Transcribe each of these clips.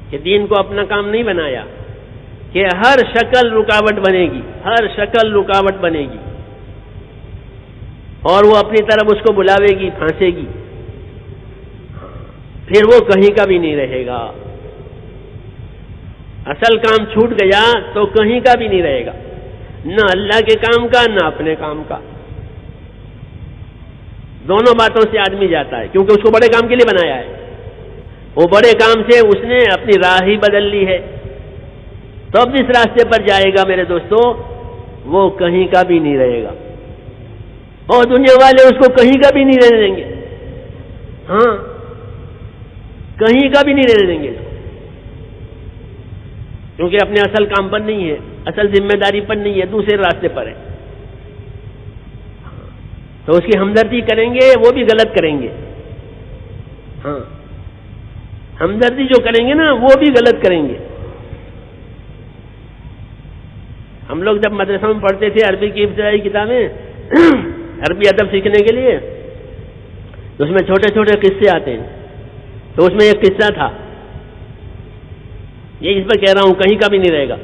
کہ دین کو اپنا کام نہیں بنایا، کہ ہر شکل رکاوٹ بنے گی، ہر شکل رکاوٹ بنے گی، اور وہ اپنی طرف اس کو بلاوے گی، پھانسے گی، پھر وہ کہیں کا بھی نہیں رہے گا۔ اصل کام چھوٹ گیا تو کہیں کا بھی نہیں رہے گا، نہ اللہ کے کام کا نہ اپنے کام کا۔ دونوں باتوں سے آدمی جاتا ہے، کیونکہ اس کو بڑے کام کے لیے بنایا ہے، وہ بڑے کام سے اس نے اپنی راہ ہی بدل لی ہے، تو اب جس راستے پر جائے گا میرے دوستو وہ کہیں کا بھی نہیں رہے گا، اور دنیا والے اس کو کہیں کا بھی نہیں رہنے دیں گے، ہاں کہیں کا بھی نہیں رہنے دیں گے، کیونکہ اپنے اصل کام پر نہیں ہے، اصل ذمہ داری پر نہیں ہے، دوسرے راستے پر ہے، تو اس کی ہمدردی کریں گے وہ بھی غلط کریں گے، ہاں ہمدردی جو کریں گے نا وہ بھی غلط کریں گے۔ ہم لوگ جب مدرسہ میں پڑھتے تھے عربی کی ابتدائی کتابیں عربی ادب سیکھنے کے لیے، تو اس میں چھوٹے چھوٹے قصے آتے ہیں، تو اس میں ایک قصہ تھا، یہ اس پر کہہ رہا ہوں کہیں کا بھی نہیں رہے گا،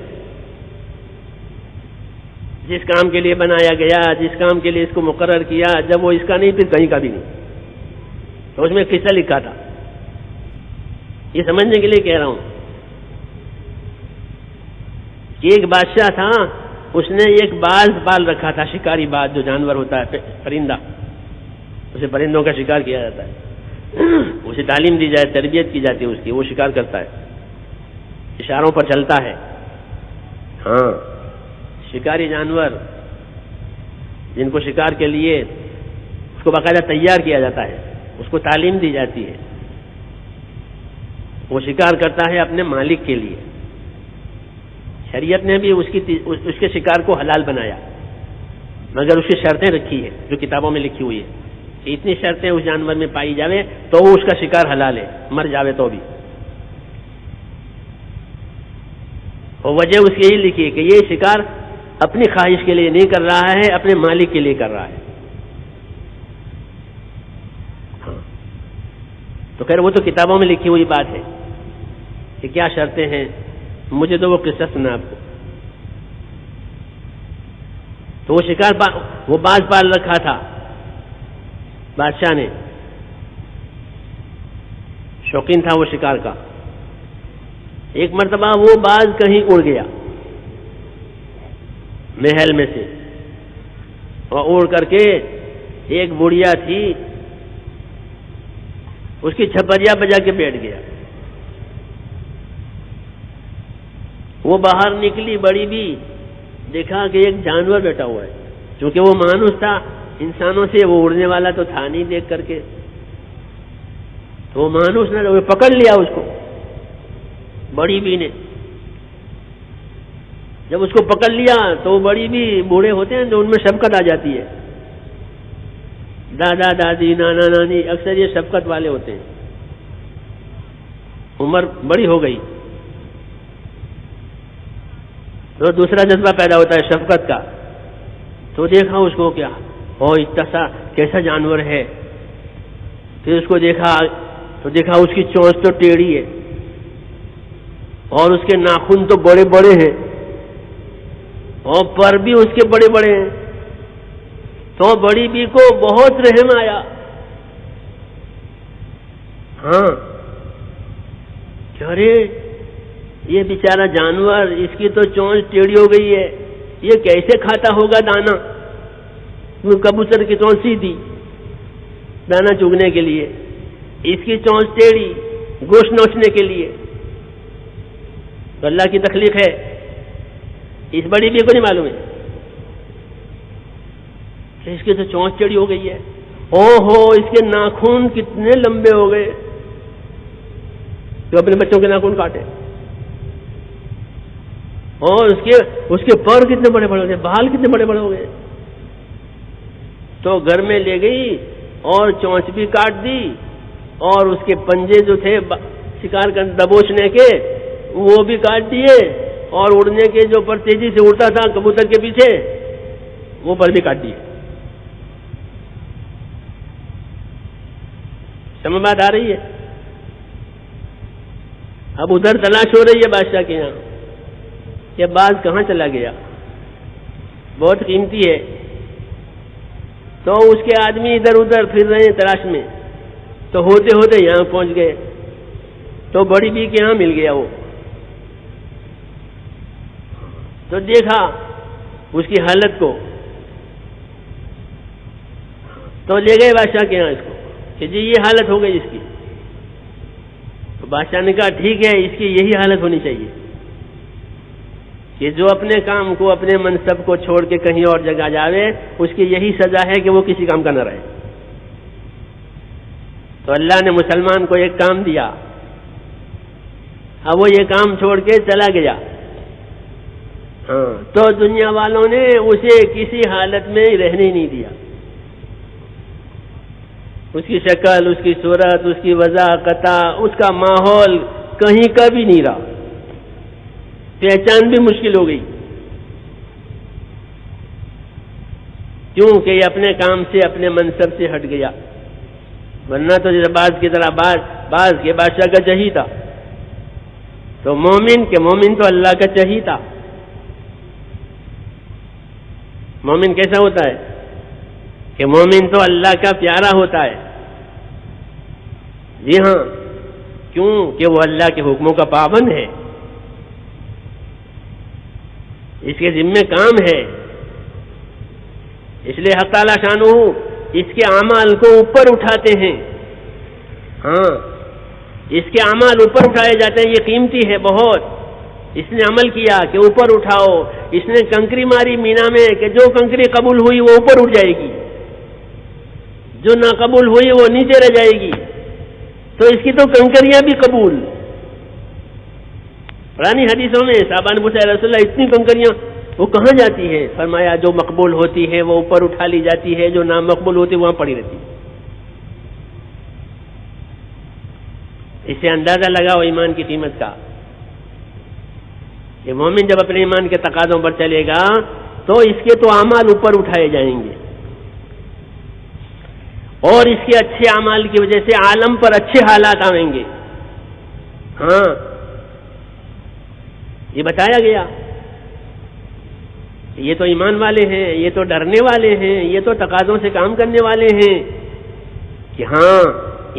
جس کام کے لیے بنایا گیا، جس کام کے لیے اس کو مقرر کیا، جب وہ اس کا نہیں پھر کہیں کا بھی نہیں، تو اس میں ایک قصہ لکھا تھا، یہ سمجھنے کے لیے کہہ رہا ہوں کہ ایک بادشاہ تھا، اس نے ایک باز پال رکھا تھا، شکاری باز جو جانور ہوتا ہے پرندہ، اسے پرندوں کا شکار کیا جاتا ہے، اسے تعلیم دی جائے، تربیت کی جاتی ہے اس کی، وہ شکار کرتا ہے، اشاروں پر چلتا ہے، ہاں شکاری جانور جن کو شکار کے لیے اس کو باقاعدہ تیار کیا جاتا ہے، اس کو تعلیم دی جاتی ہے، وہ شکار کرتا ہے اپنے مالک کے لیے۔ شریعت نے بھی اس کے شکار کو حلال بنایا، مگر اس کی شرطیں رکھی ہے جو کتابوں میں لکھی ہوئی ہے کہ اتنی شرطیں اس جانور میں پائی جاوے تو وہ اس کا شکار حلال ہے، مر جاوے تو بھی۔ اور وجہ اس کی یہی لکھی ہے کہ یہ شکار اپنی خواہش کے لیے نہیں کر رہا ہے، اپنے مالک کے لیے کر رہا ہے، ہاں تو خیر وہ تو کتابوں میں لکھی ہوئی بات ہے کہ کیا شرطیں ہیں، مجھے تو وہ قصہ سنا آپ کو۔ تو وہ شکار وہ باز پال رکھا تھا بادشاہ نے، شوقین تھا وہ شکار کا۔ ایک مرتبہ وہ باز کہیں اڑ گیا محل میں سے، اور اڑ کر کے ایک بڑھیا تھی اس کی چھپریا بجا کے بیٹھ گیا۔ وہ باہر نکلی بڑی بھی، دیکھا کہ ایک جانور بیٹھا ہوا ہے، چونکہ وہ مانوس تھا انسانوں سے، وہ اڑنے والا تو تھا نہیں، دیکھ کر کے تو وہ مانوس نہ وہ پکڑ لیا اس کو بڑی بی نے۔ جب اس کو پکڑ لیا تو وہ بڑی بھی بوڑھے ہوتے ہیں تو ان میں شفقت آ جاتی ہے، دادا دادی نانا نانی اکثر یہ شفقت والے ہوتے ہیں، عمر بڑی ہو گئی تو دوسرا جذبہ پیدا ہوتا ہے شفقت کا، تو دیکھا اس کو کیا اتنا کیسا جانور ہے، پھر اس کو دیکھا تو دیکھا اس کی چونچ تو ٹیڑھی ہے اور اس کے ناخن تو بڑے بڑے ہیں اور پر بھی اس کے بڑے بڑے ہیں، تو بڑی بی کو بہت رحم آیا، ہاں ارے یہ بیچارہ جانور، اس کی تو چونچ ٹیڑھی ہو گئی ہے، یہ کیسے کھاتا ہوگا دانا، کبوتر کی چونچ سیدھی دانا چگنے کے لیے، اس کی چونچ ٹیڑھی گوشت نوچنے کے لیے، تو اللہ کی تخلیق ہے، اس بڑی بی کو نہیں معلوم ہے کہ اس کی تو چونچ ٹیڑھی ہو گئی ہے، او ہو اس کے ناخن کتنے لمبے ہو گئے، جو اپنے بچوں کے ناخن کاٹے، اور اس کے پر کتنے بڑے بڑے ہو گئے، بال کتنے بڑے بڑے ہو گئے، تو گھر میں لے گئی اور چونچ بھی کاٹ دی اور اس کے پنجے جو تھے شکار کر دبوچنے کے وہ بھی کاٹ دیے، اور اڑنے کے جو پر تیزی سے اڑتا تھا کبوتر کے پیچھے وہ پر بھی کاٹ دیے۔ سمجھ بات آ رہی ہے؟ اب ادھر تلاش ہو رہی ہے بادشاہ کے یہاں، یہ باز کہاں چلا گیا، بہت قیمتی ہے۔ تو اس کے آدمی ادھر ادھر پھر رہے ہیں تلاش میں، تو ہوتے ہوتے یہاں پہنچ گئے، تو بڑی بی کے یہاں مل گیا وہ، تو دیکھا اس کی حالت کو، تو لے گئے بادشاہ کے یہاں اس کو کہ جی یہ حالت ہو گئی اس کی۔ تو بادشاہ نے کہا ٹھیک ہے، اس کی یہی حالت ہونی چاہیے کہ جو اپنے کام کو، اپنے منصب کو چھوڑ کے کہیں اور جگہ جاوے، اس کی یہی سزا ہے کہ وہ کسی کام کا نہ رہے۔ تو اللہ نے مسلمان کو ایک کام دیا، اب وہ یہ کام چھوڑ کے چلا گیا، ہاں، تو دنیا والوں نے اسے کسی حالت میں رہنے نہیں دیا، اس کی شکل، اس کی صورت، اس کی وضاحت، اس کا ماحول کہیں کا بھی نہیں رہا، پہچان بھی مشکل ہو گئی، کیونکہ یہ اپنے کام سے، اپنے منصب سے ہٹ گیا۔ ورنہ تو جیسے باز کی طرح باز کے بادشاہ کا چہی تھا، تو مومن تو اللہ کا چہی تھا۔ مومن کیسا ہوتا ہے کہ مومن تو اللہ کا پیارا ہوتا ہے، جی ہاں، کیوں کہ وہ اللہ کے حکموں کا پابند ہے، اس کے ذمہ کام ہے، اس لیے حق تعالی شانہ اس کے اعمال کو اوپر اٹھاتے ہیں، ہاں، اس کے اعمال اوپر اٹھائے جاتے ہیں، یہ قیمتی ہے بہت۔ اس نے عمل کیا کہ اوپر اٹھاؤ، اس نے کنکری ماری مینا میں کہ جو کنکری قبول ہوئی وہ اوپر اٹھ جائے گی، جو نہ قبول ہوئی وہ نیچے رہ جائے گی، تو اس کی تو کنکریاں بھی قبول۔ پرانی حدیثوں میں صحابہ نے پوچھا رسول اللہ اتنی کنکریاں وہ کہاں جاتی ہے؟ فرمایا جو مقبول ہوتی ہے وہ اوپر اٹھا لی جاتی ہے، جو نہ مقبول ہوتی وہاں پڑی رہتی ہے۔ اس سے اندازہ لگاؤ ایمان کی قیمت کا، کہ مومن جب اپنے ایمان کے تقاضوں پر چلے گا تو اس کے تو اعمال اوپر اٹھائے جائیں گے، اور اس کے اچھے اعمال کی وجہ سے عالم پر اچھے حالات آئیں گے۔ ہاں، یہ بتایا گیا، یہ تو ایمان والے ہیں، یہ تو ڈرنے والے ہیں، یہ تو تقاضوں سے کام کرنے والے ہیں، کہ ہاں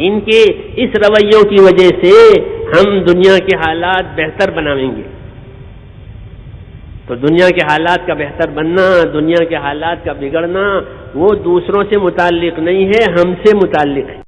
ان کے اس رویوں کی وجہ سے ہم دنیا کے حالات بہتر بنائیں گے۔ تو دنیا کے حالات کا بہتر بننا، دنیا کے حالات کا بگڑنا، وہ دوسروں سے متعلق نہیں ہے، ہم سے متعلق ہے۔